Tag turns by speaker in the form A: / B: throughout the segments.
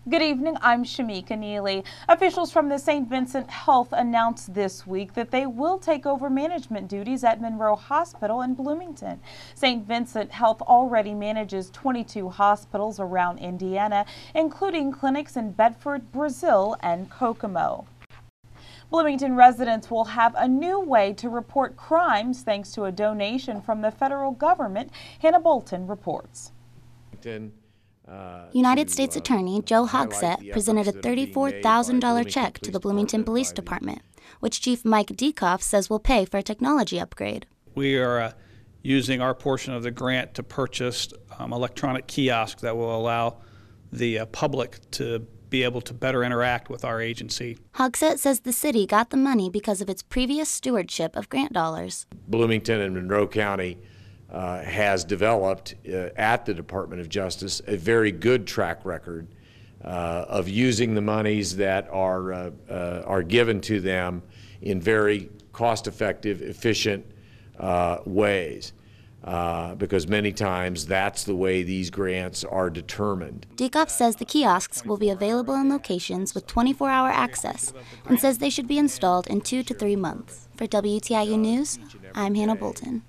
A: Good evening, I'm Shameka Neely. Officials from the St. Vincent Health announced this week that they will take over management duties at Monroe Hospital in Bloomington. St. Vincent Health already manages 22 hospitals around Indiana, including clinics in Bedford, Brazil, and Kokomo. Bloomington residents will have a new way to report crimes thanks to a donation from the federal government. Hannah Bolton reports.
B: United States Attorney Joe Hogsett presented a $34,000 check to the Bloomington Police Department, which Chief Mike Dekoff says will pay for a technology upgrade.
C: We are using our portion of the grant to purchase electronic kiosks that will allow the public to be able to better interact with our agency.
B: Hogsett says the city got the money because of its previous stewardship of grant dollars.
D: Bloomington and Monroe County has developed at the Department of Justice a very good track record of using the monies that are given to them in very cost-effective, efficient ways. Because many times that's the way these grants are determined.
B: Dekoff says the kiosks will be available in locations with 24-hour access and says they should be installed in 2 to 3 months. For WTIU News, I'm Hannah Bolton.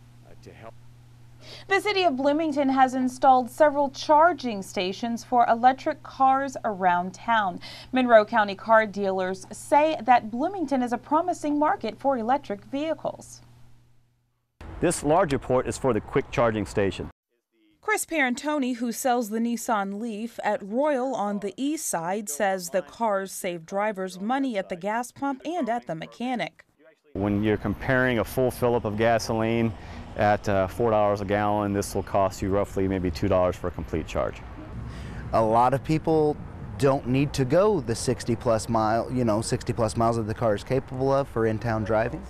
A: The city of Bloomington has installed several charging stations for electric cars around town. Monroe County car dealers say that Bloomington is a promising market for electric vehicles.
E: This larger port is for the quick charging station.
A: Chris Parentoni, who sells the Nissan Leaf at Royal on the east side, says the cars save drivers money at the gas pump and at the mechanic.
E: When you're comparing a full fill-up of gasoline at $4 a gallon, this will cost you roughly maybe $2 for a complete charge.
F: A lot of people don't need to go the 60 plus miles that the car is capable of for in-town driving.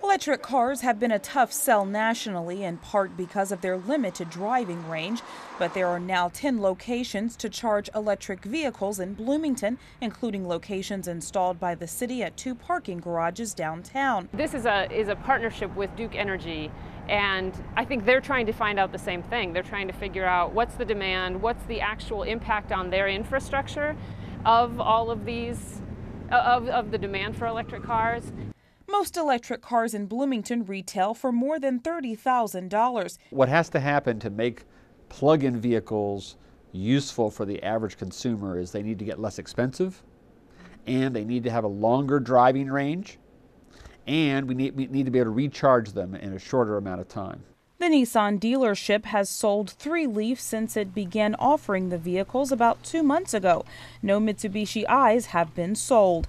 A: Electric cars have been a tough sell nationally, in part because of their limited driving range, but there are now 10 locations to charge electric vehicles in Bloomington, including locations installed by the city at 2 parking garages downtown.
G: This is a partnership with Duke Energy, and I think they're trying to find out the same thing. They're trying to figure out what's the demand, what's the actual impact on their infrastructure of all of these, of the demand for electric cars.
A: Most electric cars in Bloomington retail for more than $30,000.
H: What has to happen to make plug-in vehicles useful for the average consumer is they need to get less expensive, and they need to have a longer driving range, and we need to be able to recharge them in a shorter amount of time.
A: The Nissan dealership has sold 3 Leafs since it began offering the vehicles about 2 months ago. No Mitsubishi Eyes have been sold.